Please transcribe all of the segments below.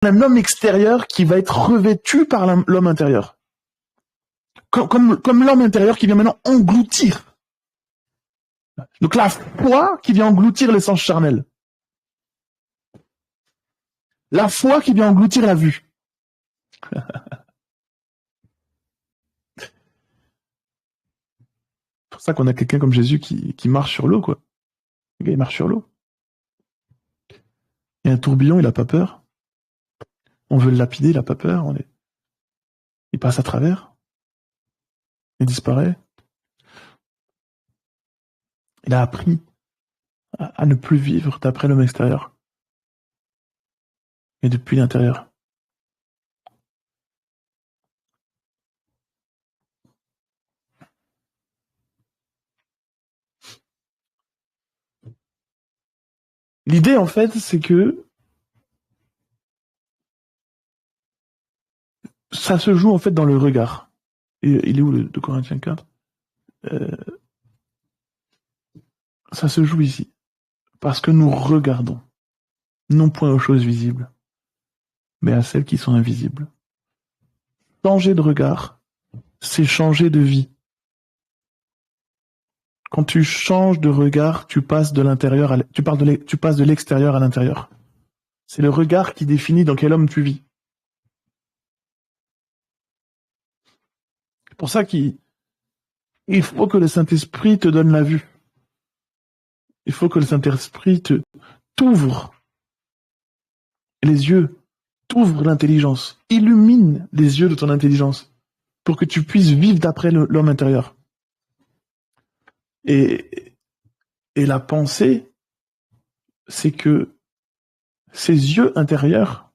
un homme extérieur qui va être revêtu par l'homme intérieur. Comme l'homme intérieur qui vient maintenant engloutir. Donc la foi qui vient engloutir les sens charnels. La foi qui vient engloutir la vue. C'est pour ça qu'on a quelqu'un comme Jésus qui marche sur l'eau, quoi. Le gars, il marche sur l'eau. Il y a un tourbillon, il n'a pas peur. On veut le lapider, il n'a pas peur. Il passe à travers. Il disparaît. Il a appris à ne plus vivre d'après l'homme extérieur, mais depuis l'intérieur. L'idée, en fait, c'est que ça se joue, en fait, dans le regard. Et il est où, le 2 Corinthiens 4 ? Ça se joue ici. Parce que nous regardons, non point aux choses visibles, mais à celles qui sont invisibles. Changer de regard, c'est changer de vie. Quand tu changes de regard, tu passes de l'intérieur tu passes de l'extérieur à l'intérieur. C'est le regard qui définit dans quel homme tu vis. C'est pour ça qu'il faut que le Saint-Esprit te donne la vue. Il faut que le Saint-Esprit t'ouvre les yeux, t'ouvre l'intelligence, illumine les yeux de ton intelligence pour que tu puisses vivre d'après l'homme intérieur. Et la pensée, c'est que ces yeux intérieurs,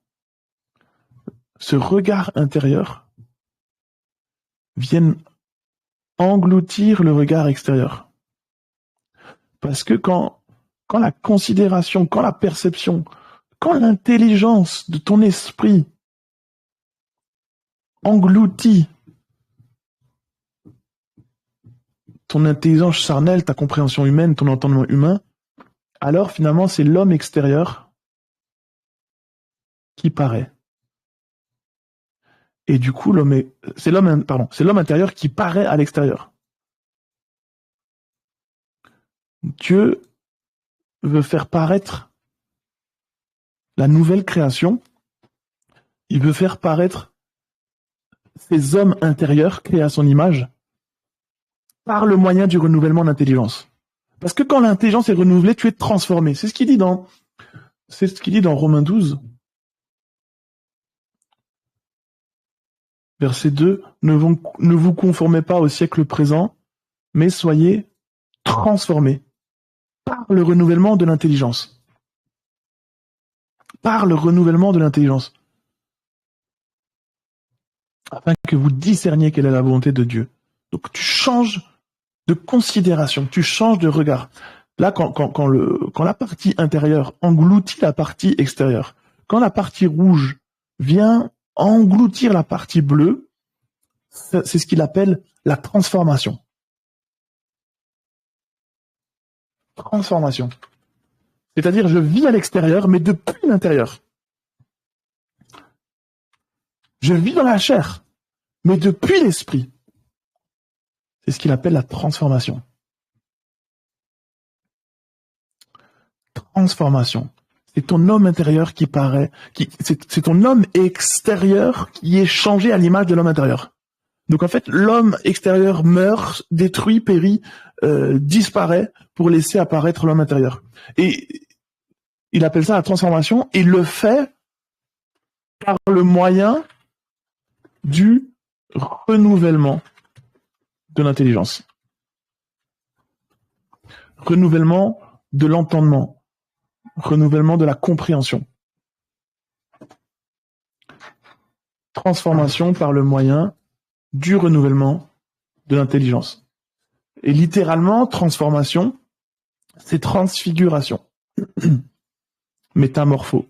ce regard intérieur, viennent engloutir le regard extérieur. Parce que quand la considération, quand la perception, quand l'intelligence de ton esprit engloutit ton intelligence charnelle, ta compréhension humaine, ton entendement humain, alors finalement c'est l'homme extérieur qui paraît. Et du coup, c'est l'homme intérieur qui paraît à l'extérieur. Dieu veut faire paraître la nouvelle création. Il veut faire paraître ces hommes intérieurs créés à son image par le moyen du renouvellement d'intelligence. Parce que quand l'intelligence est renouvelée, tu es transformé. C'est ce qu'il dit dans Romains 12. Verset 2, ne vous conformez pas au siècle présent, mais soyez transformés par le renouvellement de l'intelligence. Par le renouvellement de l'intelligence. Afin que vous discerniez quelle est la volonté de Dieu. Donc tu changes de considération, tu changes de regard. Là, quand la partie intérieure engloutit la partie extérieure, quand la partie rouge vient engloutir la partie bleue, c'est ce qu'il appelle la transformation. Transformation. C'est-à-dire, je vis à l'extérieur, mais depuis l'intérieur. Je vis dans la chair, mais depuis l'esprit. C'est ce qu'il appelle la transformation. Transformation. C'est ton homme intérieur qui paraît, c'est ton homme extérieur qui est changé à l'image de l'homme intérieur. Donc en fait, l'homme extérieur meurt, détruit, périt, disparaît pour laisser apparaître l'homme intérieur. Et il appelle ça la transformation, et il le fait par le moyen du renouvellement de l'intelligence. Renouvellement de l'entendement. Renouvellement de la compréhension. Transformation par le moyen du renouvellement de l'intelligence. Et littéralement, transformation, c'est transfiguration. Métamorpho.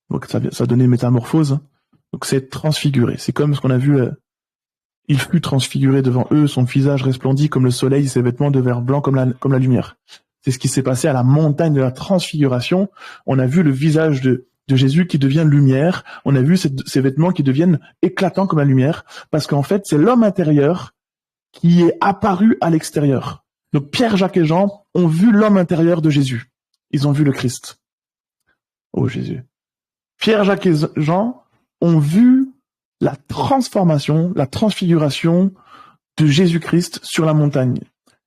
Donc ça donnait métamorphose. Donc c'est transfiguré. C'est comme ce qu'on a vu. Il fut transfiguré devant eux, son visage resplendit comme le soleil, ses vêtements devinrent blancs comme la lumière. C'est ce qui s'est passé à la montagne de la transfiguration. On a vu le visage de de Jésus qui devient lumière. On a vu ces vêtements qui deviennent éclatants comme la lumière, parce qu'en fait, c'est l'homme intérieur qui est apparu à l'extérieur. Donc Pierre, Jacques et Jean ont vu l'homme intérieur de Jésus. Ils ont vu le Christ. Oh Jésus. Pierre, Jacques et Jean ont vu la transformation, la transfiguration de Jésus-Christ sur la montagne.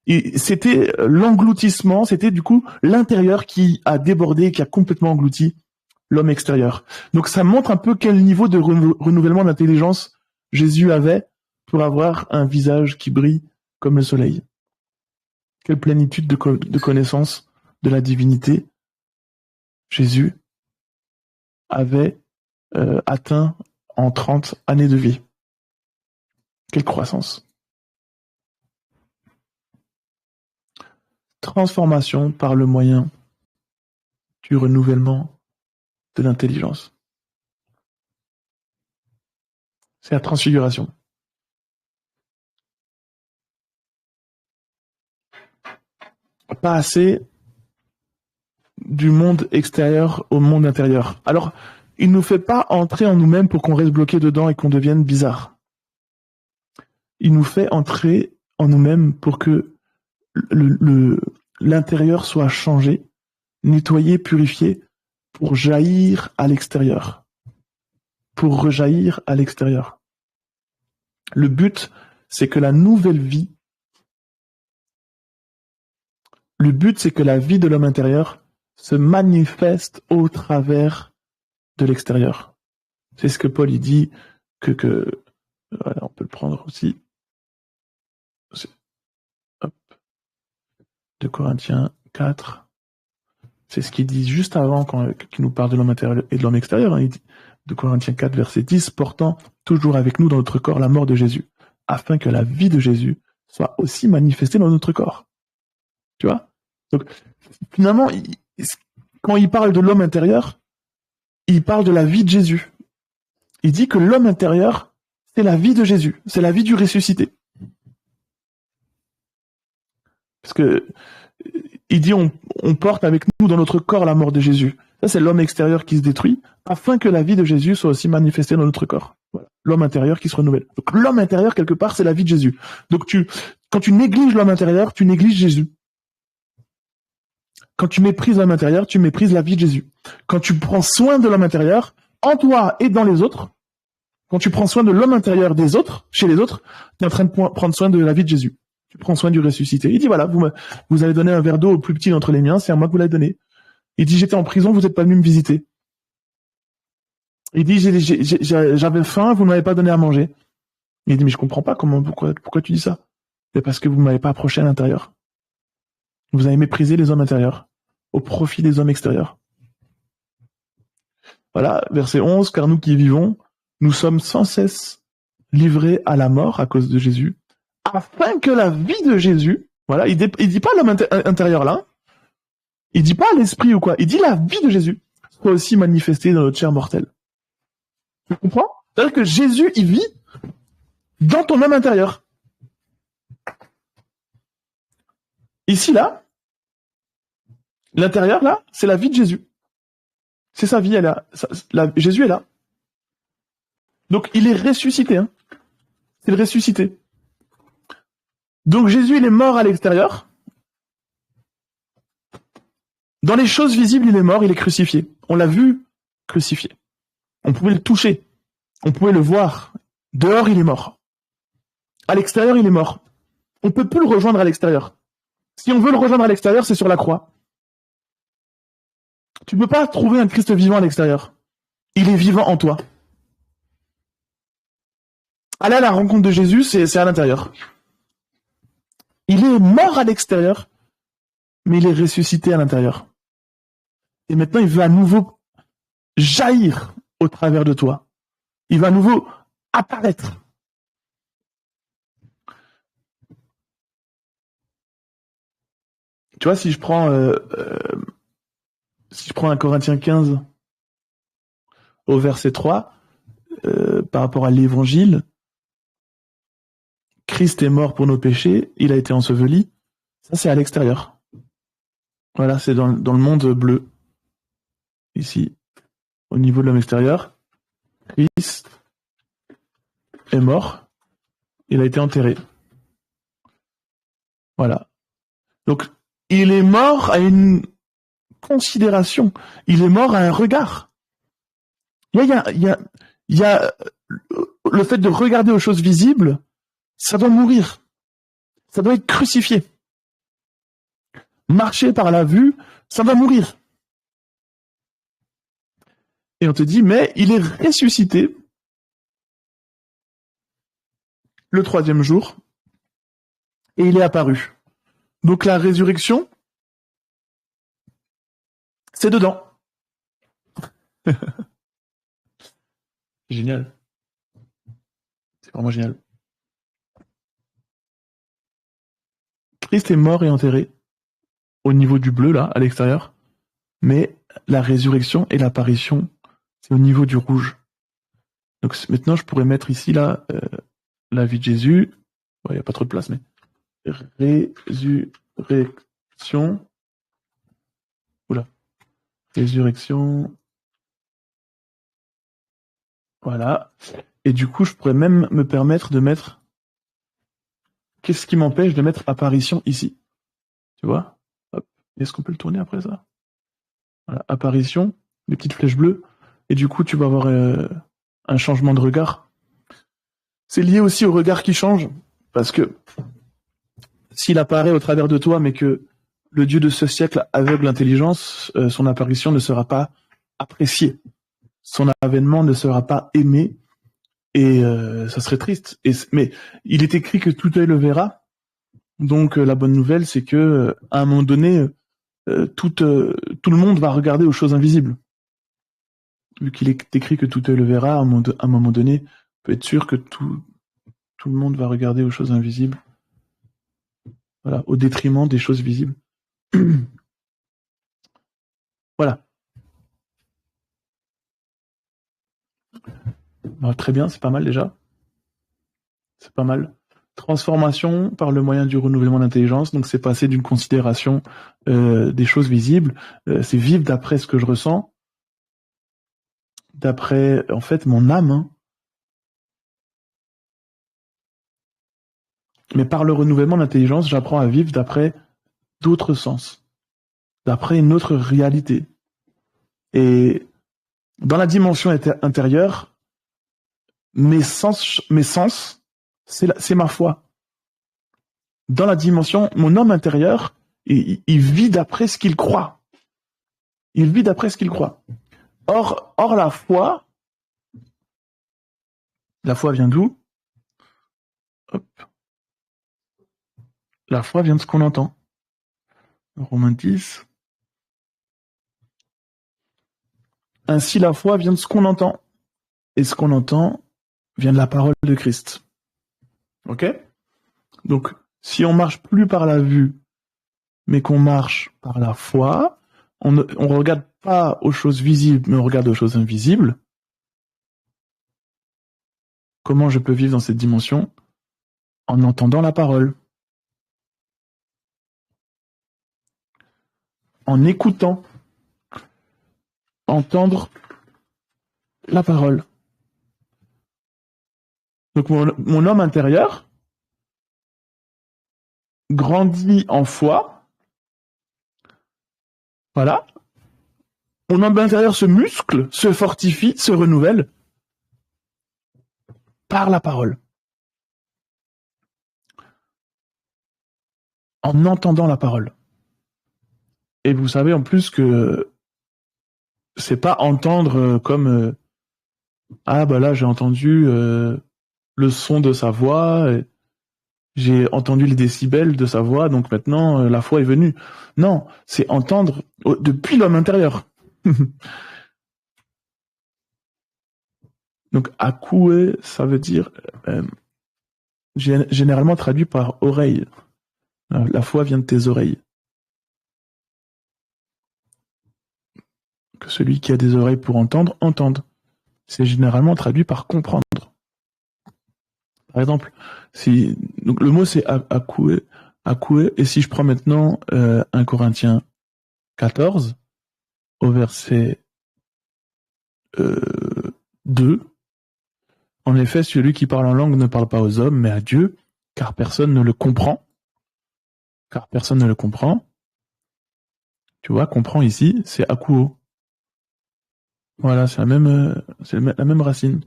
Et c'était l'engloutissement, c'était du coup l'intérieur qui a débordé, qui a complètement englouti l'homme extérieur. Donc ça montre un peu quel niveau de renouvellement d'intelligence Jésus avait pour avoir un visage qui brille comme le soleil. Quelle plénitude de connaissance de la divinité Jésus avait atteint en 30 années de vie. Quelle croissance. Transformation par le moyen du renouvellement de l'intelligence. C'est la transfiguration. Pas assez du monde extérieur au monde intérieur. Alors, il ne nous fait pas entrer en nous-mêmes pour qu'on reste bloqué dedans et qu'on devienne bizarre. Il nous fait entrer en nous-mêmes pour que l'intérieur soit changé, nettoyé, purifié, pour jaillir à l'extérieur. Pour rejaillir à l'extérieur. Le but, c'est que la nouvelle vie, le but, c'est que la vie de l'homme intérieur se manifeste au travers de l'extérieur. C'est ce que Paul il dit voilà, on peut le prendre aussi. Hop. De Corinthiens 4. C'est ce qu'il dit juste avant qu'il nous parle de l'homme intérieur et de l'homme extérieur. Hein. Il dit, de Corinthiens 4, verset 10, portant toujours avec nous dans notre corps la mort de Jésus, afin que la vie de Jésus soit aussi manifestée dans notre corps. Tu vois? Donc, finalement, quand il parle de l'homme intérieur, il parle de la vie de Jésus. Il dit que l'homme intérieur, c'est la vie de Jésus, c'est la vie du ressuscité. Parce que il dit on porte avec nous dans notre corps la mort de Jésus. Ça, c'est l'homme extérieur qui se détruit, afin que la vie de Jésus soit aussi manifestée dans notre corps. Voilà. L'homme intérieur qui se renouvelle. Donc l'homme intérieur, quelque part, c'est la vie de Jésus. Donc quand tu négliges l'homme intérieur, tu négliges Jésus. Quand tu méprises l'homme intérieur, tu méprises la vie de Jésus. Quand tu prends soin de l'homme intérieur, en toi et dans les autres, quand tu prends soin de l'homme intérieur des autres, chez les autres, tu es en train de prendre soin de la vie de Jésus. Tu prends soin du ressuscité. Il dit, voilà, vous avez donné un verre d'eau au plus petit d'entre les miens, c'est à moi que vous l'avez donné. Il dit, j'étais en prison, vous n'êtes pas venu me visiter. Il dit, j'avais faim, vous ne m'avez pas donné à manger. Il dit, mais je comprends pas pourquoi tu dis ça? C'est parce que vous ne m'avez pas approché à l'intérieur. Vous avez méprisé les hommes intérieurs au profit des hommes extérieurs. Voilà, verset 11, car nous qui vivons, nous sommes sans cesse livrés à la mort à cause de Jésus, afin que la vie de Jésus, voilà, il dit pas l'homme intérieur là, il dit pas l'esprit ou quoi, il dit la vie de Jésus soit aussi manifestée dans notre chair mortelle. Tu comprends? C'est-à-dire que Jésus, il vit dans ton homme intérieur. Ici, là, l'intérieur, là, c'est la vie de Jésus. C'est sa vie, elle est là. Jésus est là. Donc, il est ressuscité. Hein. C'est le ressuscité. Donc, Jésus, il est mort à l'extérieur. Dans les choses visibles, il est mort, il est crucifié. On l'a vu crucifié. On pouvait le toucher. On pouvait le voir. Dehors, il est mort. À l'extérieur, il est mort. On peut plus le rejoindre à l'extérieur. Si on veut le rejoindre à l'extérieur, c'est sur la croix. Tu ne peux pas trouver un Christ vivant à l'extérieur. Il est vivant en toi. Aller à la rencontre de Jésus, c'est à l'intérieur. Il est mort à l'extérieur, mais il est ressuscité à l'intérieur. Et maintenant, il veut à nouveau jaillir au travers de toi. Il va à nouveau apparaître. Tu vois, si je prends un Corinthiens 15 au verset 3, par rapport à l'évangile, Christ est mort pour nos péchés, il a été enseveli, ça c'est à l'extérieur. Voilà, c'est dans le monde bleu, ici. au niveau de l'homme extérieur, Christ est mort, il a été enterré. Voilà. Donc, il est mort à une considération, il est mort à un regard. Il y a le fait de regarder aux choses visibles, ça doit mourir, ça doit être crucifié. Marcher par la vue, ça doit mourir. Et on te dit, mais il est ressuscité le 3e jour, et il est apparu. Donc la résurrection, c'est dedans. Génial. C'est vraiment génial. Christ est mort et enterré au niveau du bleu, là, à l'extérieur. Mais la résurrection et l'apparition, c'est au niveau du rouge. Donc maintenant, je pourrais mettre ici, là, la vie de Jésus. Il n'y a pas trop de place, mais résurrection. Oula. Résurrection. Voilà. Et du coup, je pourrais même me permettre de mettre... Qu'est-ce qui m'empêche de mettre apparition ici? Tu vois? Hop. Est-ce qu'on peut le tourner après ça? Voilà. Apparition, les petites flèches bleues. Et du coup, tu vas avoir un changement de regard. C'est lié aussi au regard qui change. Parce que s'il apparaît au travers de toi, mais que le Dieu de ce siècle aveugle l'intelligence, son apparition ne sera pas appréciée. Son avènement ne sera pas aimé. Et ça serait triste. Mais il est écrit que tout œil le verra. Donc la bonne nouvelle, c'est que à un moment donné, tout le monde va regarder aux choses invisibles. Vu qu'il est écrit que tout œil le verra, à un moment donné, on peut être sûr que tout le monde va regarder aux choses invisibles. Voilà, au détriment des choses visibles. Voilà. Bah, très bien, c'est pas mal déjà. C'est pas mal. Transformation par le moyen du renouvellement d'intelligence. Donc c'est passer d'une considération des choses visibles. C'est vivre d'après ce que je ressens. D'après, en fait, mon âme. Hein. Mais par le renouvellement d'intelligence, j'apprends à vivre d'après d'autres sens. D'après une autre réalité. Et dans la dimension intérieure, mes sens, c'est ma foi. Dans la dimension, mon homme intérieur, il vit d'après ce qu'il croit. Il vit d'après ce qu'il croit. Or la foi vient d'où? Hop. La foi vient de ce qu'on entend. Romains 10. Ainsi, la foi vient de ce qu'on entend. Et ce qu'on entend vient de la parole de Christ. Ok? Donc, si on marche plus par la vue, mais qu'on marche par la foi, on ne regarde pas aux choses visibles, mais on regarde aux choses invisibles. Comment je peux vivre dans cette dimension? En entendant la parole. En écoutant. Entendre la parole. Donc mon homme intérieur grandit en foi. Voilà. Mon homme intérieur se muscle, se fortifie, se renouvelle par la parole. En entendant la parole. Et vous savez en plus que c'est pas entendre comme ah bah là j'ai entendu le son de sa voix, j'ai entendu les décibels de sa voix, donc maintenant la foi est venue. Non, c'est entendre depuis l'homme intérieur. Donc akoué, ça veut dire généralement traduit par oreille. La foi vient de tes oreilles. Que celui qui a des oreilles pour entendre, entende. C'est généralement traduit par comprendre. Par exemple, donc le mot c'est akoué, et si je prends maintenant 1 Corinthiens 14, au verset 2. En effet, celui qui parle en langue ne parle pas aux hommes, mais à Dieu, car personne ne le comprend. Car personne ne le comprend. Tu vois, comprend ici, c'est akuo. Voilà, c'est la même racine.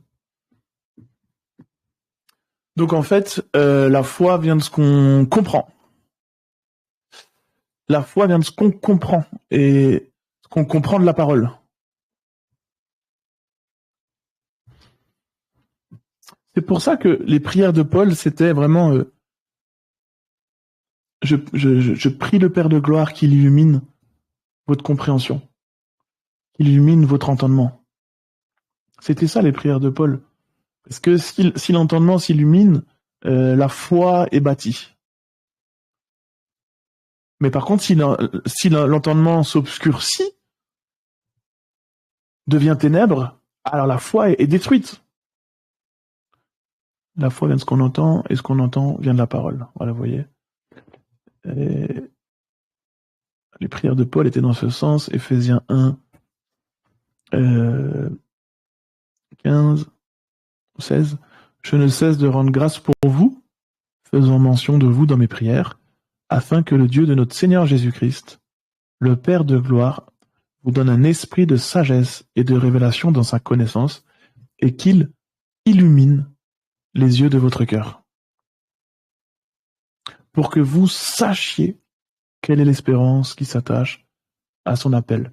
Donc en fait, la foi vient de ce qu'on comprend. La foi vient de ce qu'on comprend et ce qu'on comprend de la parole. C'est pour ça que les prières de Paul, c'était vraiment je prie le Père de gloire qu'il illumine votre compréhension, qu'il illumine votre entendement. C'était ça les prières de Paul. Parce que si l'entendement s'illumine, la foi est bâtie. Mais par contre, si l'entendement s'obscurcit, devient ténèbres, alors la foi est détruite. La foi vient de ce qu'on entend, et ce qu'on entend vient de la parole. Voilà, vous voyez. Et les prières de Paul étaient dans ce sens. Éphésiens 1, 15, 16. Je ne cesse de rendre grâce pour vous, faisant mention de vous dans mes prières, afin que le Dieu de notre Seigneur Jésus-Christ, le Père de gloire, vous donne un esprit de sagesse et de révélation dans sa connaissance, et qu'il illumine les yeux de votre cœur, pour que vous sachiez quelle est l'espérance qui s'attache à son appel.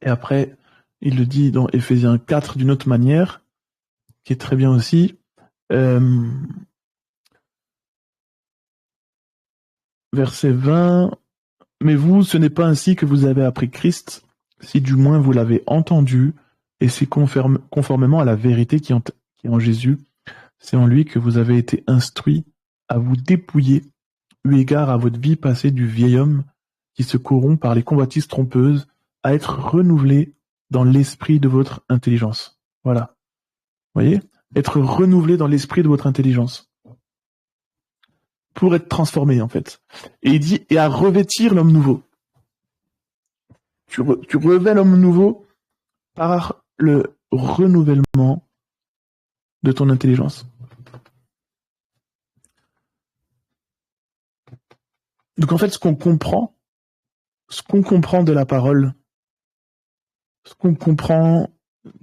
Et après, il le dit dans Éphésiens 4 d'une autre manière, qui est très bien aussi. Verset 20, « Mais vous, ce n'est pas ainsi que vous avez appris Christ, si du moins vous l'avez entendu, et si conformément à la vérité qui est en Jésus, c'est en lui que vous avez été instruits à vous dépouiller, eu égard à votre vie passée du vieil homme qui se corrompt par les convoitises trompeuses, à être renouvelé dans l'esprit de votre intelligence. » Voilà. Vous voyez ? Être renouvelé dans l'esprit de votre intelligence. Pour être transformé, en fait. Et il dit, et à revêtir l'homme nouveau. Tu revêts l'homme nouveau par le renouvellement de ton intelligence. Donc en fait, ce qu'on comprend de la parole, ce qu'on comprend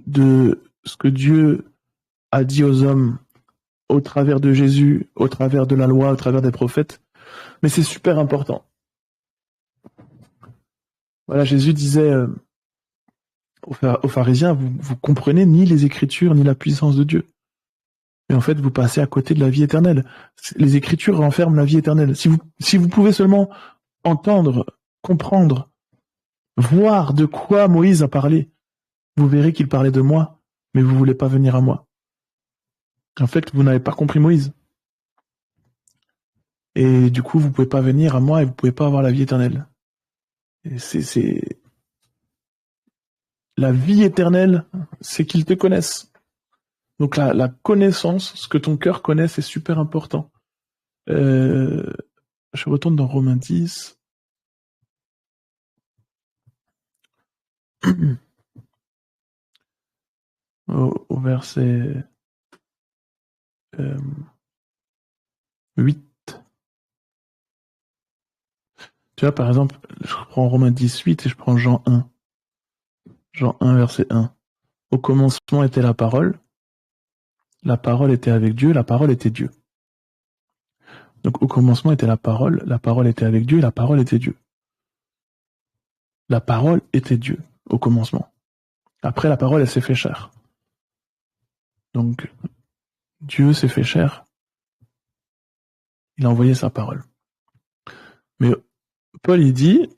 de ce que Dieu a dit aux hommes au travers de Jésus, au travers de la loi, au travers des prophètes, mais c'est super important. Voilà, Jésus disait aux pharisiens, vous comprenez ni les Écritures, ni la puissance de Dieu. Et en fait, vous passez à côté de la vie éternelle. Les Écritures renferment la vie éternelle. Si vous pouvez seulement entendre, comprendre, voir de quoi Moïse a parlé, vous verrez qu'il parlait de moi, mais vous ne voulez pas venir à moi. En fait, vous n'avez pas compris Moïse. Et du coup, vous ne pouvez pas venir à moi et vous ne pouvez pas avoir la vie éternelle. Et c'est... La vie éternelle, c'est qu'ils te connaissent. Donc la connaissance, ce que ton cœur connaît, c'est super important. Je retourne dans Romains 10. Au verset 8. Tu vois, par exemple, je prends Romains 18 et je prends Jean 1. Jean 1, verset 1. Au commencement était la parole était avec Dieu, la parole était Dieu. Donc au commencement était la parole était avec Dieu, et la parole était Dieu. La parole était Dieu, au commencement. Après, la parole, elle s'est fait chair. Donc, Dieu s'est fait chair. Il a envoyé sa parole. Mais Paul, il dit,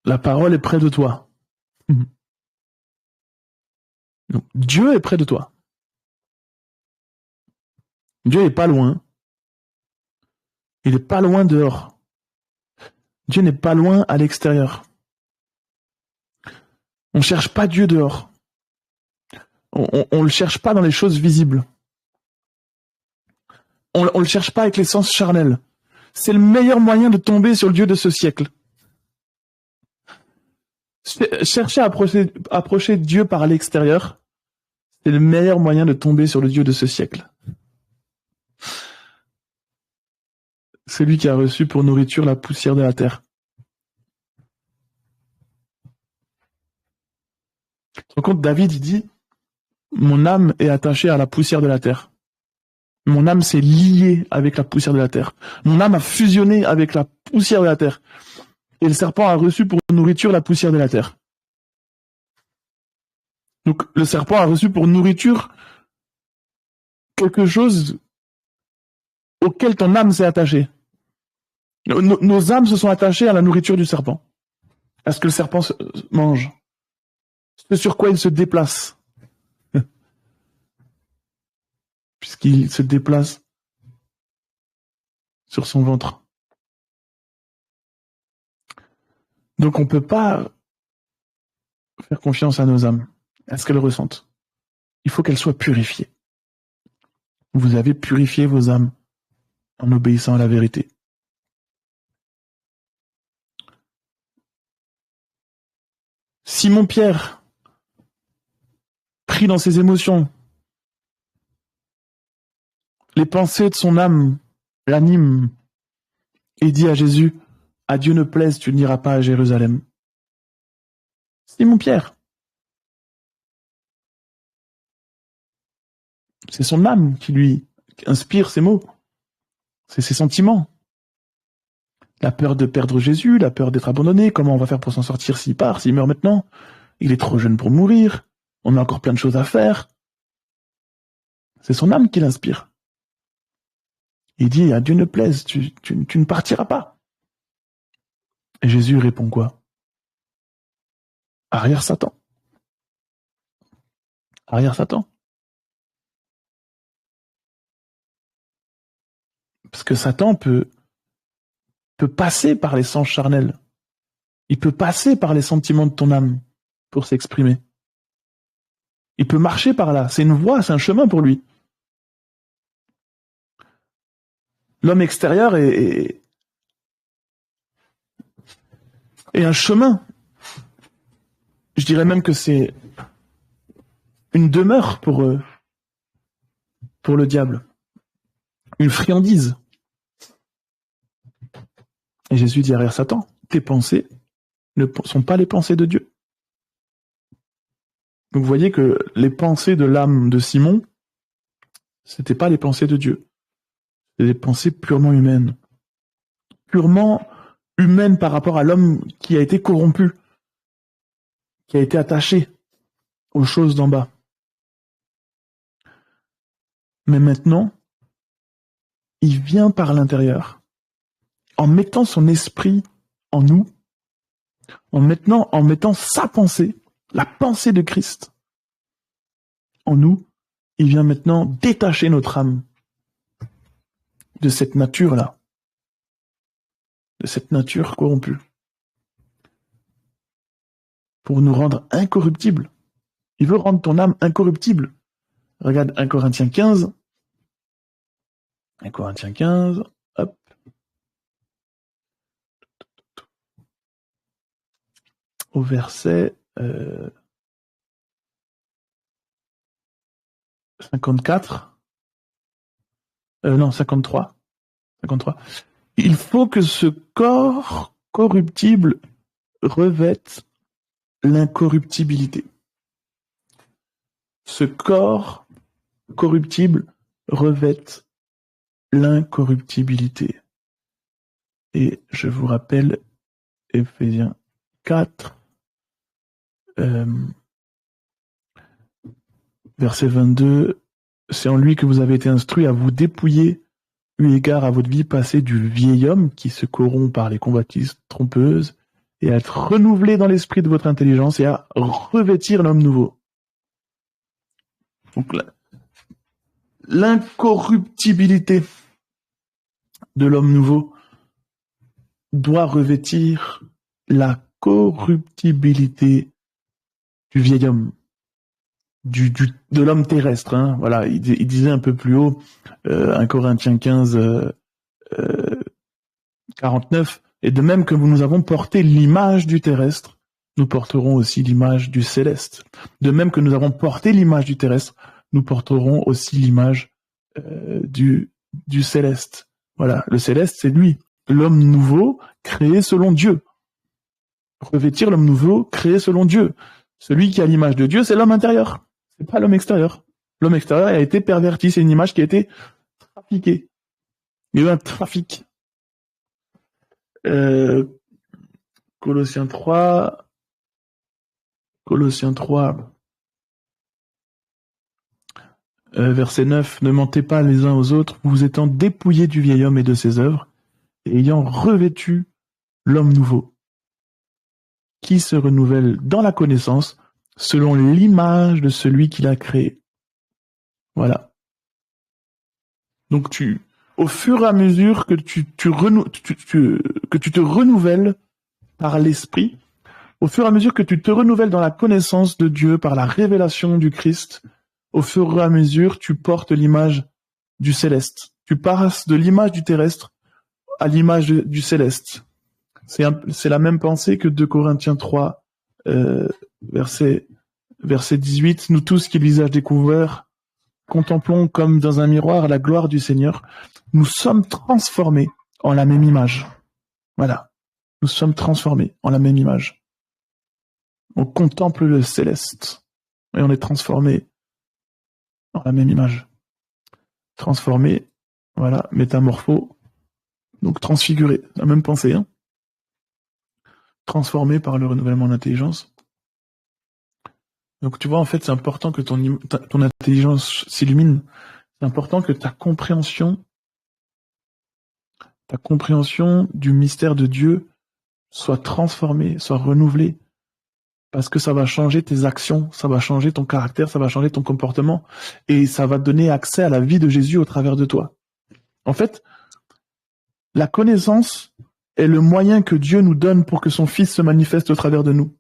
la parole est près de toi. Donc, Dieu est près de toi. Dieu n'est pas loin. Il n'est pas loin dehors. Dieu n'est pas loin à l'extérieur. On ne cherche pas Dieu dehors. On ne le cherche pas dans les choses visibles. On ne le cherche pas avec les sens charnels. C'est le meilleur moyen de tomber sur le Dieu de ce siècle. Chercher à approcher Dieu par l'extérieur, C'est le meilleur moyen de tomber sur le Dieu de ce siècle. Celui qui a reçu pour nourriture la poussière de la terre. Tu te rends compte, David, il dit, mon âme est attachée à la poussière de la terre. Mon âme s'est liée avec la poussière de la terre. Mon âme a fusionné avec la poussière de la terre. Et le serpent a reçu pour nourriture la poussière de la terre. Donc, le serpent a reçu pour nourriture quelque chose auquel ton âme s'est attachée. Nos âmes se sont attachées à la nourriture du serpent, à ce que le serpent mange, ce sur quoi il se déplace, puisqu'il se déplace sur son ventre. Donc on ne peut pas faire confiance à nos âmes, à ce qu'elles ressentent. Il faut qu'elles soient purifiées. Vous avez purifié vos âmes en obéissant à la vérité. Simon-Pierre, pris dans ses émotions, les pensées de son âme l'animent et dit à Jésus, « À Dieu ne plaise, tu n'iras pas à Jérusalem. » Simon-Pierre, c'est son âme qui lui inspire ces mots, c'est ses sentiments. La peur de perdre Jésus, la peur d'être abandonné, comment on va faire pour s'en sortir s'il part, s'il meurt maintenant? Il est trop jeune pour mourir, on a encore plein de choses à faire. C'est son âme qui l'inspire. Il dit, à Dieu ne plaise, tu ne partiras pas. Et Jésus répond quoi? Arrière Satan. Arrière Satan. Parce que Satan peut passer par les sens charnels. Il peut passer par les sentiments de ton âme pour s'exprimer. Il peut marcher par là. C'est une voie, c'est un chemin pour lui. L'homme extérieur est un chemin. Je dirais même que c'est une demeure pour le diable. Une friandise. Et Jésus dit à Satan, tes pensées ne sont pas les pensées de Dieu. Donc vous voyez que les pensées de l'âme de Simon, c'était pas les pensées de Dieu. C'était des pensées purement humaines. Purement humaines par rapport à l'homme qui a été corrompu, qui a été attaché aux choses d'en bas. Mais maintenant, il vient par l'intérieur, en mettant son esprit en nous, en mettant sa pensée, la pensée de Christ en nous, il vient maintenant détacher notre âme de cette nature-là, de cette nature corrompue, pour nous rendre incorruptibles. Il veut rendre ton âme incorruptible. Regarde 1 Corinthiens 15. 1 Corinthiens 15, hop. Au verset 54. Non, 53. 53. Il faut que ce corps corruptible revête l'incorruptibilité. Ce corps corruptible revête l'incorruptibilité. Et je vous rappelle Éphésiens 4, verset 22, c'est en lui que vous avez été instruits à vous dépouiller, eu égard à votre vie passée, du vieil homme qui se corrompt par les convoitises trompeuses, et à être renouvelé dans l'esprit de votre intelligence et à revêtir l'homme nouveau. Donc l'incorruptibilité de l'homme nouveau doit revêtir la corruptibilité du vieil homme, de l'homme terrestre. Hein. Voilà, il disait un peu plus haut, 1 Corinthiens 15, 49, et de même que nous avons porté l'image du terrestre, nous porterons aussi l'image du céleste. De même que nous avons porté l'image du terrestre, nous porterons aussi l'image du céleste. Voilà, le céleste, c'est lui, l'homme nouveau créé selon Dieu. Revêtir l'homme nouveau créé selon Dieu. Celui qui a l'image de Dieu, c'est l'homme intérieur. C'est pas l'homme extérieur. L'homme extérieur a été perverti, c'est une image qui a été trafiquée. Il y a eu un trafic. Colossiens 3, verset 9, ne mentez pas les uns aux autres, vous étant dépouillés du vieil homme et de ses œuvres, et ayant revêtu l'homme nouveau, qui se renouvelle dans la connaissance, selon l'image de celui qui l'a créé. Voilà. Donc au fur et à mesure que tu te renouvelles par l'esprit, au fur et à mesure que tu te renouvelles dans la connaissance de Dieu par la révélation du Christ, au fur et à mesure, tu portes l'image du céleste. Tu passes de l'image du terrestre à l'image du céleste. C'est la même pensée que 2 Corinthiens 3, verset 18. Nous tous qui le visage découvert, contemplons comme dans un miroir la gloire du Seigneur. Nous sommes transformés en la même image. Voilà. Nous sommes transformés en la même image. On contemple le céleste et on est transformé en la même image. Transformé, voilà, métamorpho, donc transfiguré, la même pensée, hein. Transformé par le renouvellement de l'intelligence. Donc tu vois, en fait, c'est important que ton intelligence s'illumine. C'est important que ta compréhension du mystère de Dieu soit transformée, soit renouvelée. Parce que ça va changer tes actions, ça va changer ton caractère, ça va changer ton comportement, et ça va donner accès à la vie de Jésus au travers de toi. En fait, la connaissance est le moyen que Dieu nous donne pour que son Fils se manifeste au travers de nous.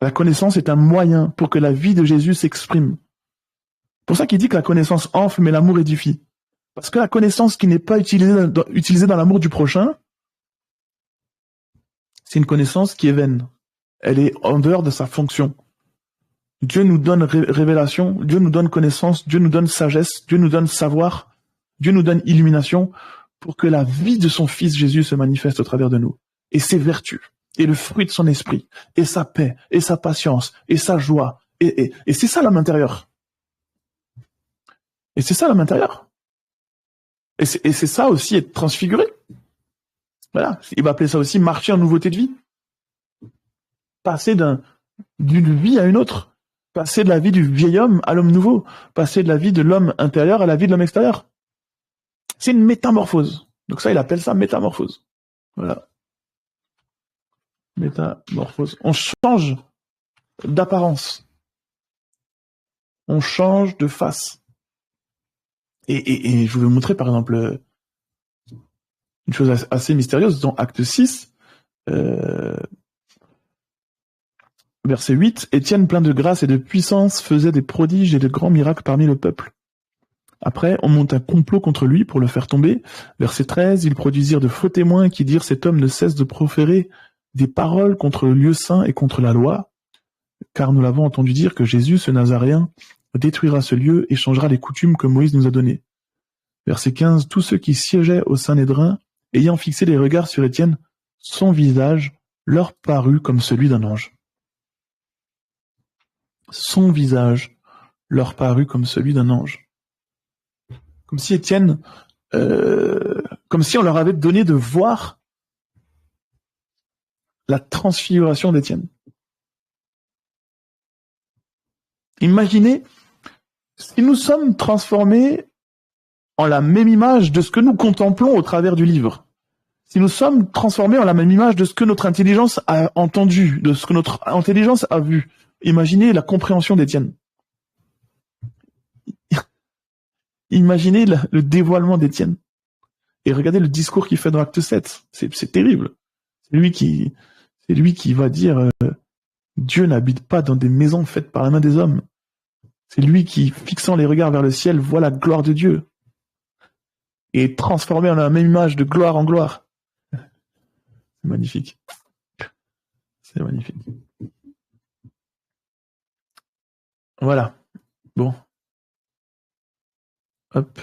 La connaissance est un moyen pour que la vie de Jésus s'exprime. C'est pour ça qu'il dit que la connaissance enfle, mais l'amour édifie. Parce que la connaissance qui n'est pas utilisée dans l'amour du prochain, c'est une connaissance qui est vaine. Elle est en dehors de sa fonction. Dieu nous donne révélation, Dieu nous donne connaissance, Dieu nous donne sagesse, Dieu nous donne savoir, Dieu nous donne illumination pour que la vie de son Fils Jésus se manifeste au travers de nous. Et ses vertus, et le fruit de son esprit, et sa paix, et sa patience, et sa joie. Et c'est ça l'homme intérieur. Et c'est ça l'homme intérieur. Et c'est ça aussi être transfiguré. Voilà. Il va appeler ça aussi marcher en nouveauté de vie. Passer d'une vie à une autre. Passer de la vie du vieil homme à l'homme nouveau. Passer de la vie de l'homme intérieur à la vie de l'homme extérieur. C'est une métamorphose. Donc ça, il appelle ça métamorphose. Voilà. Métamorphose. On change d'apparence. On change de face. Et je vais vous montrer, par exemple, une chose assez mystérieuse dans Acte 6, verset 8, Étienne, plein de grâce et de puissance, faisait des prodiges et de grands miracles parmi le peuple. Après, on monte un complot contre lui pour le faire tomber. Verset 13, ils produisirent de faux témoins qui dirent cet homme ne cesse de proférer des paroles contre le lieu saint et contre la loi, car nous l'avons entendu dire que Jésus, ce Nazaréen, détruira ce lieu et changera les coutumes que Moïse nous a données. Verset 15, tous ceux qui siégeaient au Sanhédrin, ayant fixé les regards sur Étienne, son visage leur parut comme celui d'un ange. Son visage leur parut comme celui d'un ange. Comme si Étienne, comme si on leur avait donné de voir la transfiguration d'Étienne. Imaginez si nous sommes transformés en la même image de ce que nous contemplons au travers du livre. Si nous sommes transformés en la même image de ce que notre intelligence a entendu, de ce que notre intelligence a vu. Imaginez la compréhension d'Étienne. Imaginez le dévoilement d'Étienne. Et regardez le discours qu'il fait dans Acte 7. C'est terrible. C'est lui qui va dire Dieu n'habite pas dans des maisons faites par la main des hommes. C'est lui qui, fixant les regards vers le ciel, voit la gloire de Dieu. Et est transformé en la même image de gloire en gloire. C'est magnifique. C'est magnifique. Voilà. Bon. Hop.